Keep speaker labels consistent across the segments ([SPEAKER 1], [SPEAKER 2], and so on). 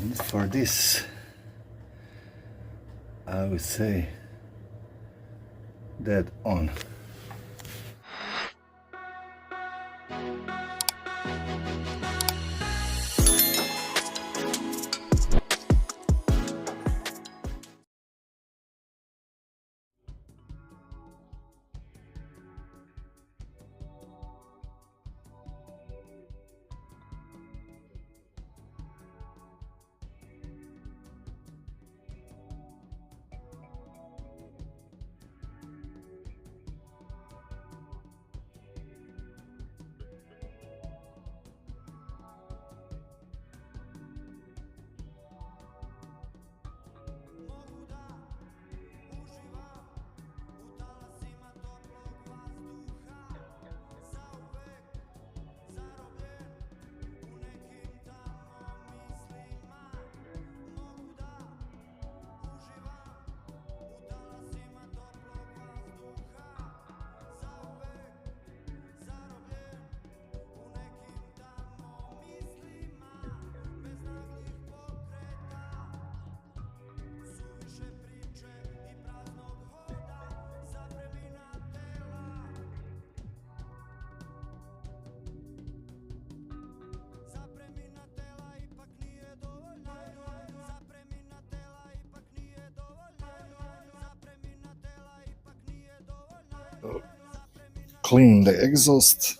[SPEAKER 1] And for this, I would say dead on. Clean the exhaust.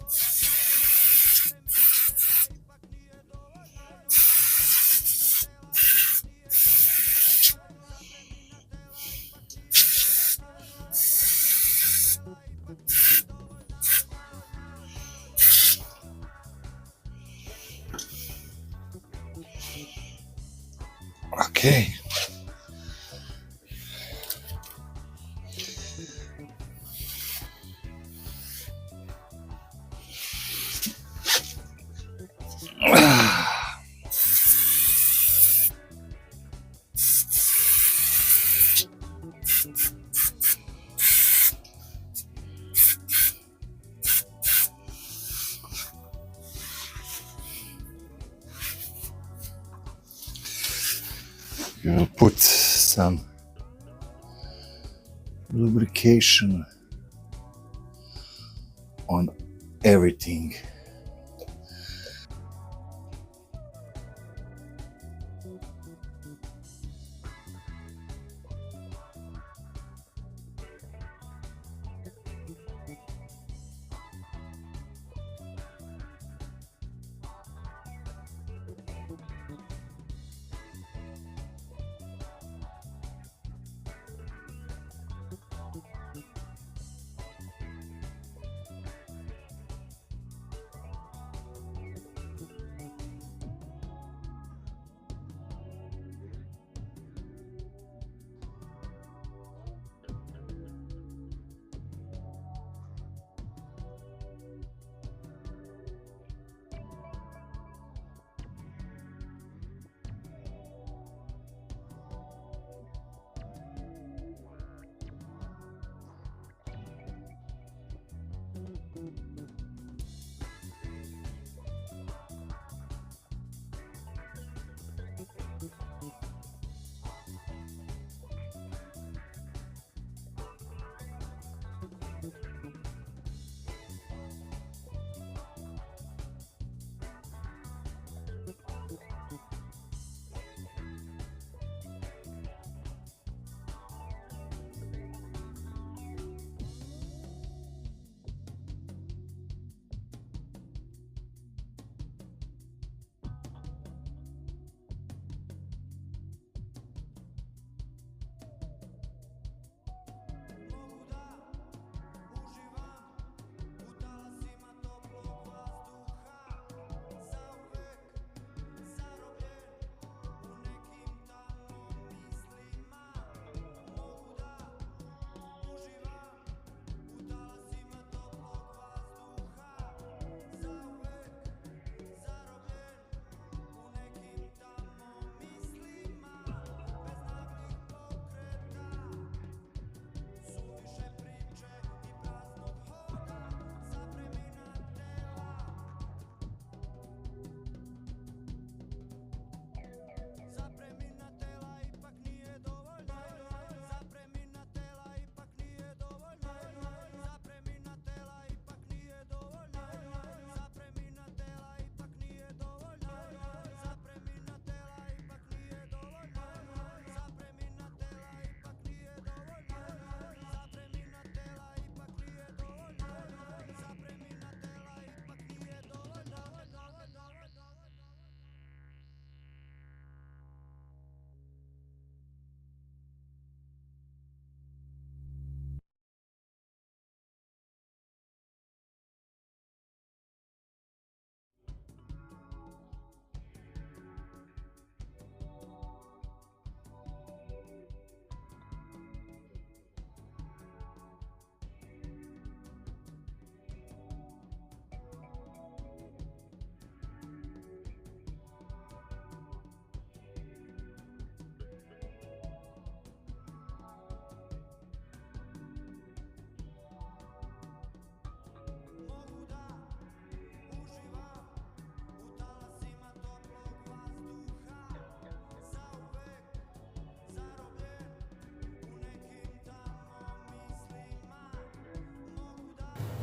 [SPEAKER 1] Okay. You'll put some lubrication on everything.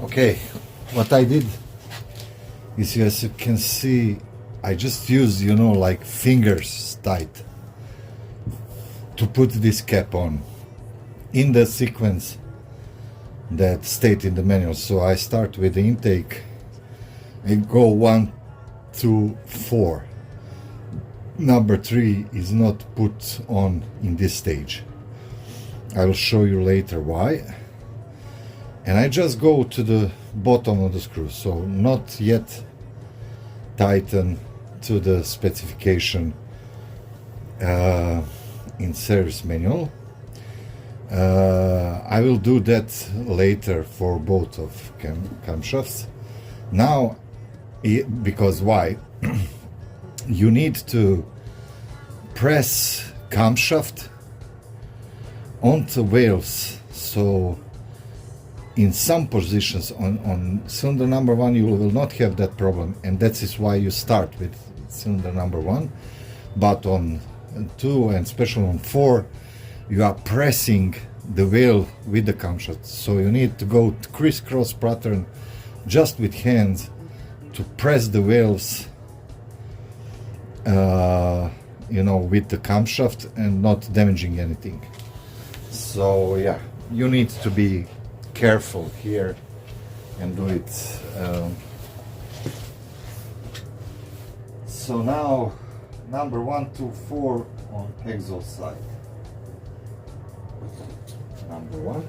[SPEAKER 1] Okay, what I did is, as you can see, I just used, you know, like fingers tight to put this cap on in the sequence that state in the manual. So I start with the intake and go 1, 2, 4. Number 3 is not put on in this stage. I will show you later why. And I just go to the bottom of the screw, so not yet tighten to the specification in service manual. I will do that later for both of camshafts. Now, because why? You need to press camshaft onto wheels, so in some positions on cylinder number 1 you will not have that problem, and that is why you start with cylinder number 1. But on 2 and especially on 4 you are pressing the wheel with the camshaft, so you need to go to crisscross pattern just with hands to press the wheels, you know, with the camshaft and not damaging anything. So yeah, you need to be careful here and do it. So now number 1, 2, 4 on exhaust side. Number 1.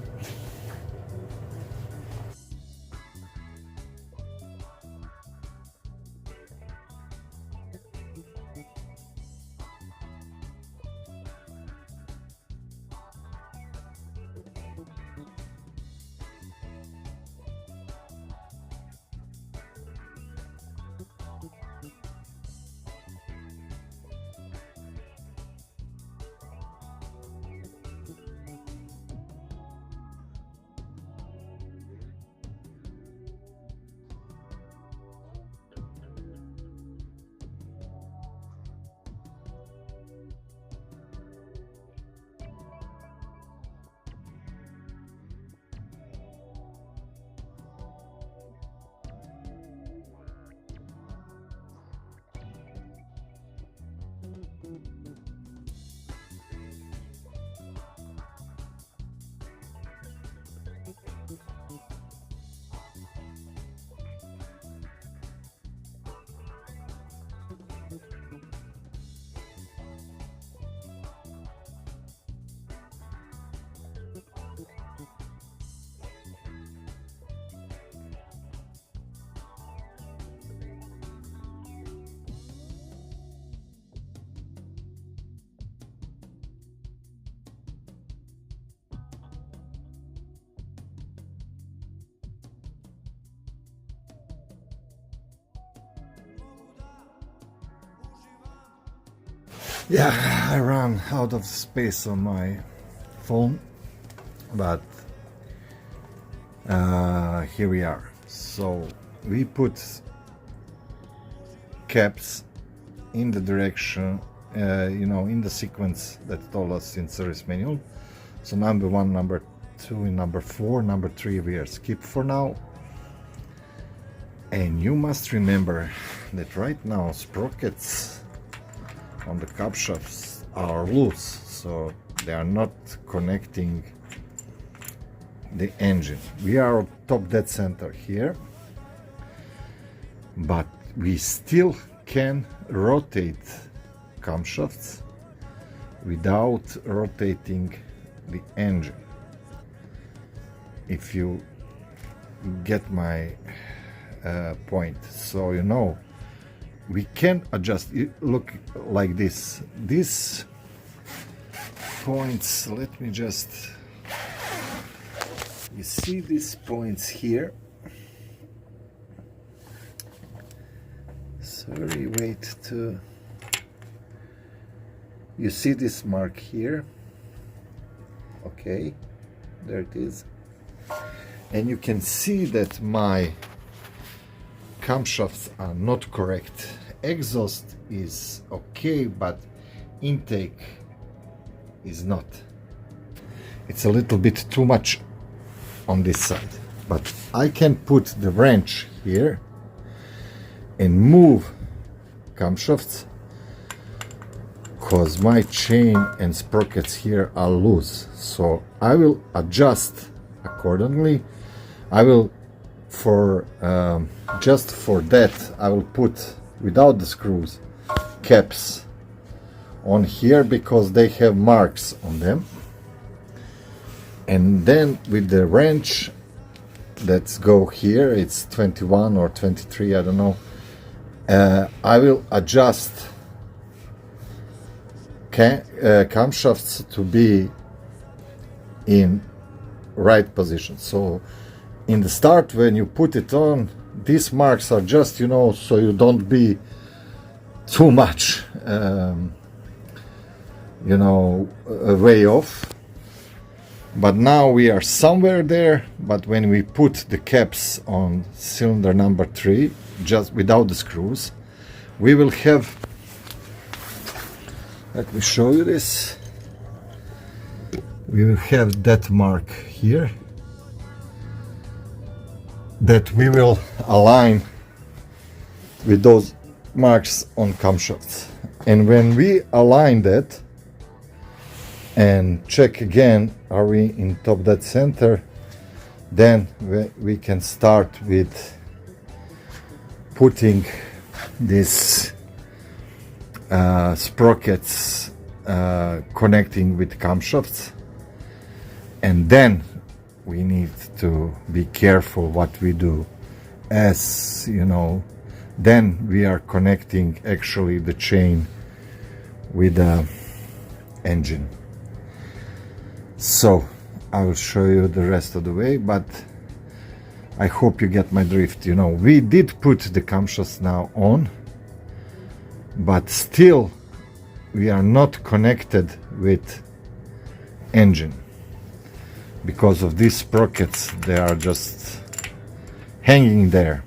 [SPEAKER 1] Yeah, I ran out of space on my phone, but here we are. So we put caps in the direction, you know, in the sequence that told us in service manual. So number 1, number 2, and number 4, number 3 we are skip for now. And you must remember that right now sprockets on the camshafts are loose, so they are not connecting the engine. We are on top dead center here, but we still can rotate camshafts without rotating the engine, if you get my point. So you know, we can adjust it. Look like this. These points, let me just, you see these points here? Sorry, wait to, you see this mark here? Okay, there it is. And you can see that my camshafts are not correct. Exhaust is okay, but intake is not. It's a little bit too much on this side. But I can put the wrench here and move camshafts because my chain and sprockets here are loose. So I will adjust accordingly. I will just for that I will put, without the screws, caps on here because they have marks on them. And then with the wrench, let's go here, it's 21 or 23, I don't know, I will adjust camshafts to be in right position. So in the start, when you put it on, these marks are just, you know, so you don't be too much you know, way off. But now we are somewhere there. But when we put the caps on cylinder number 3, just without the screws, we will have, let me show you this, we will have that mark here that we will align with those marks on camshafts. And when we align that and check again, are we in top dead center, then we can start with putting these sprockets connecting with camshafts. And then we need to be careful what we do, as you know, then we are connecting actually the chain with the engine. So I will show you the rest of the way, but I hope you get my drift. You know, we did put the camshafts now on, but still we are not connected with engine because of these sprockets. They are just hanging there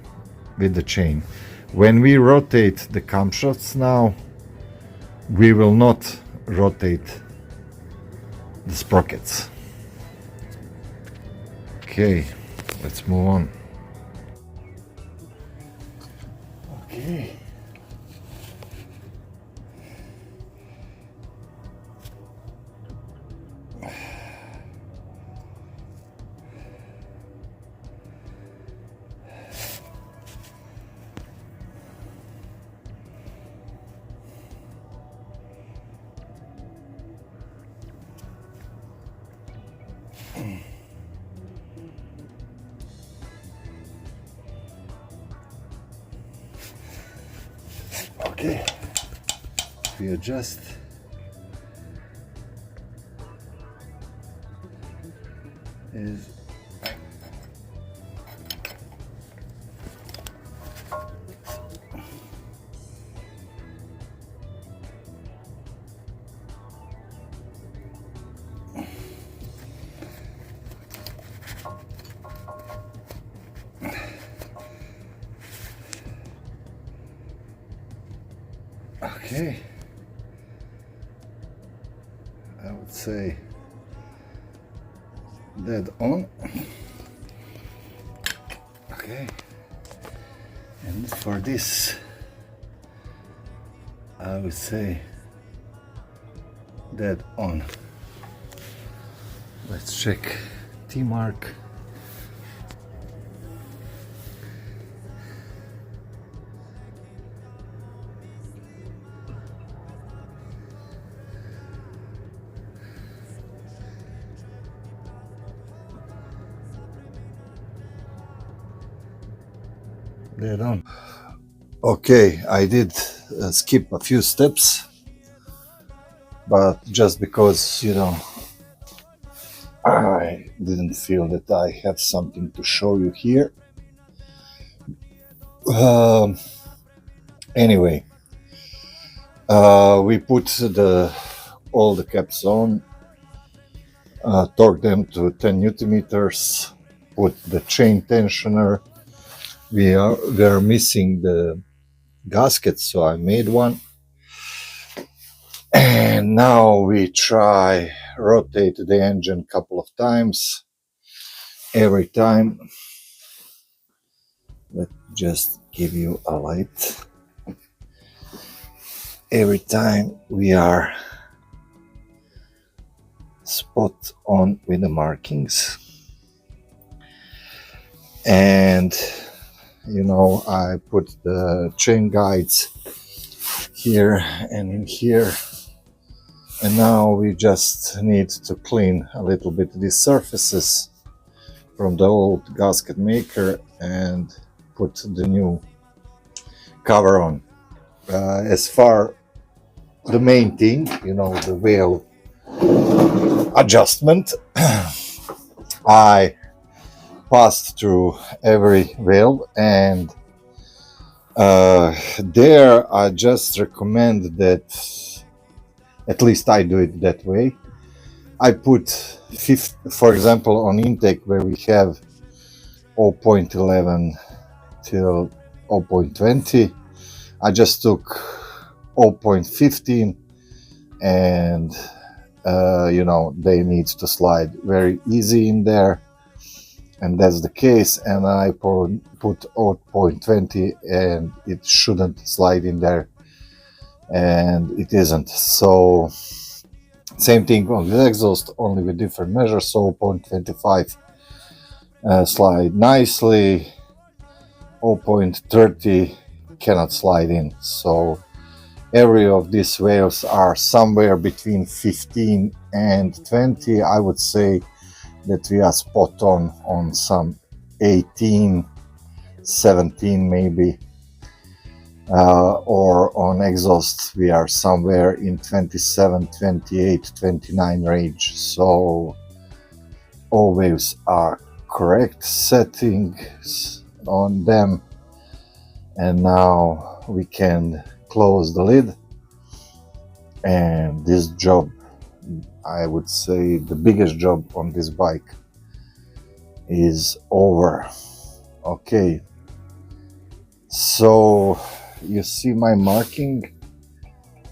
[SPEAKER 1] with the chain. When we rotate the camshafts now, we will not rotate the sprockets. Okay, let's move on. Okay. Okay, we adjust. Is okay, I would say dead on. Okay, and for this I would say dead on. Let's check T mark. Dead on. Okay, I did skip a few steps, but just because, you know, I didn't feel that I have something to show you here. Anyway, we put all the caps on, torque them to 10 Newton meters, put the chain tensioner. We are missing the gasket, so I made one. And now we try rotate the engine a couple of times, every time. Let me just give you a light. Every time we are spot on with the markings, and you know, I put the chain guides here and in here, and now we just need to clean a little bit these surfaces from the old gasket maker and put the new cover on. As far the main thing, you know, the wheel adjustment, I passed through every wheel, and there I just recommend that, at least I do it that way. I put, for example, on intake where we have 0.11 till 0.20, I just took 0.15, and you know, they need to slide very easy in there, and that's the case. And I put 0.20 and it shouldn't slide in there, and it isn't. So same thing on the exhaust, only with different measures. So 0.25 slide nicely, 0.30 cannot slide in. So every of these whales are somewhere between 15 and 20. I would say that we are spot on some 18, 17 maybe, or on exhaust we are somewhere in 27, 28, 29 range. So all whales are correct settings on them, and now we can close the lid, and this job, I would say the biggest job on this bike, is over. Okay, so you see my marking,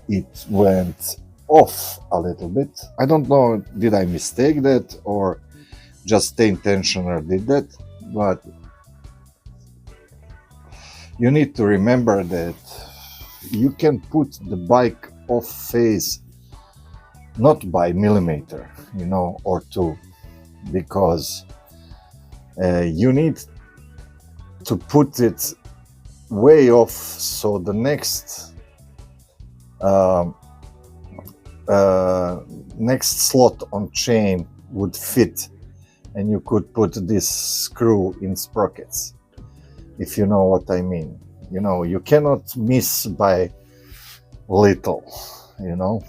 [SPEAKER 1] it went off a little bit. I don't know, did I mistake that or just the intentioner did that, but you need to remember that you can put the bike off phase not by millimeter, you know, or two, because you need to put it way off so the next slot on chain would fit, and you could put this screw in sprockets, if you know what I mean. You know, you cannot miss by little, you know.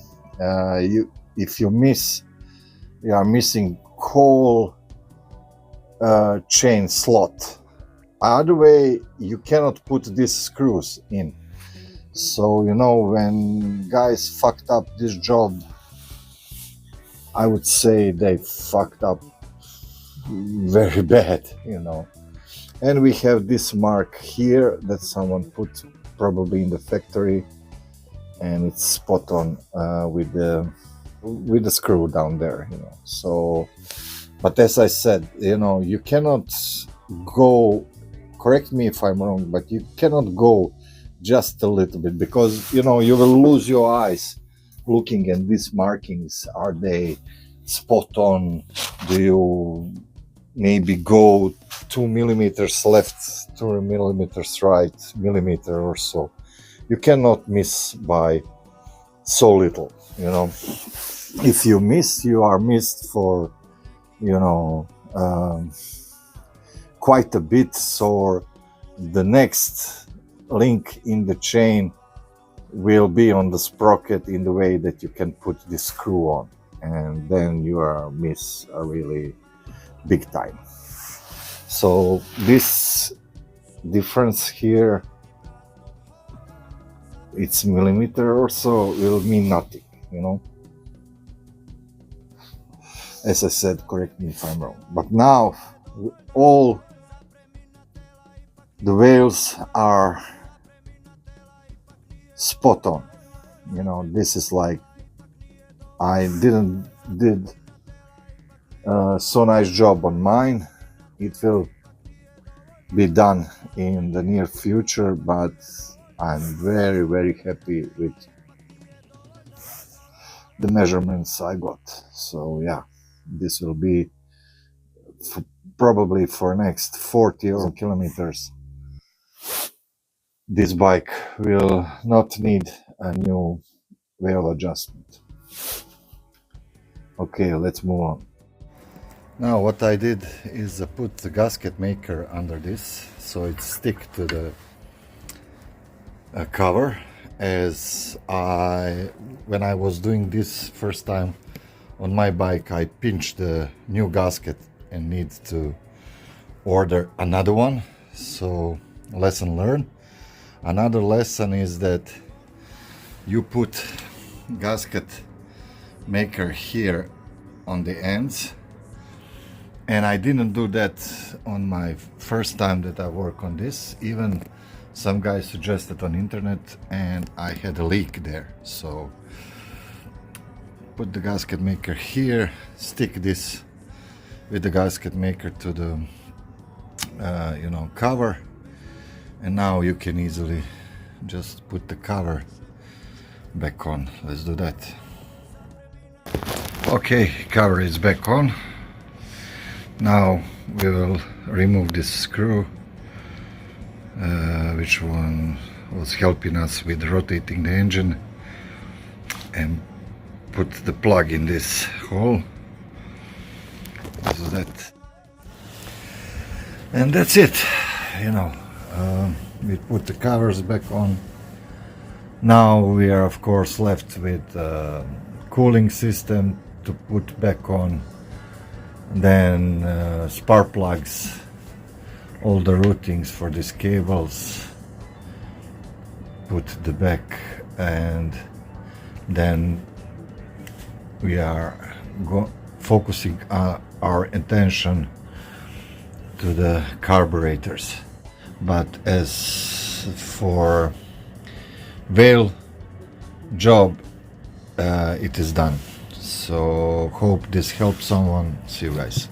[SPEAKER 1] If you miss, you are missing whole chain slot. Other way, you cannot put these screws in. So, you know, when guys fucked up this job, I would say they fucked up very bad, you know. And we have this mark here that someone put probably in the factory, and it's spot on with the screw down there, you know. So, but as I said, you know, you cannot go, correct me if I'm wrong, but you cannot go just a little bit, because, you know, you will lose your eyes looking at these markings. Are they spot on? Do you maybe go 2 millimeters left, 2 millimeters right, millimeter or so? You cannot miss by so little, you know. If you miss, you are missed for, you know, quite a bit. So the next link in the chain will be on the sprocket in the way that you can put this screw on, and then you are miss a really big time. So this difference here, it's millimeter or so, will mean nothing, you know. As I said, correct me if I'm wrong, but now all the whales are spot on, you know. This is like, I did so nice job on mine, it will be done in the near future, but I'm very happy with the measurements I got. So yeah, this will be probably for next 40 or kilometers. This bike will not need a new wheel adjustment. Okay, let's move on. Now what I did is put the gasket maker under this so it stick to the cover, as when I was doing this first time on my bike, I pinched the new gasket and need to order another one. So lesson learned. Another lesson is that you put gasket maker here on the ends, and I didn't do that on my first time that I work on this. Even some guy suggested on internet, and I had a leak there. So put the gasket maker here, stick this with the gasket maker to the cover, and now you can easily just put the cover back on. Let's do that. Okay, cover is back on. Now we will remove this screw, which one was helping us with rotating the engine, and put the plug in this hole. So that, and that's it. We put the covers back on. Now we are of course left with cooling system to put back on, then spark plugs, all the routings for these cables, put the back, and then we are focusing our attention to the carburetors. But as for wheel job, it is done. So hope this helps someone. See you guys.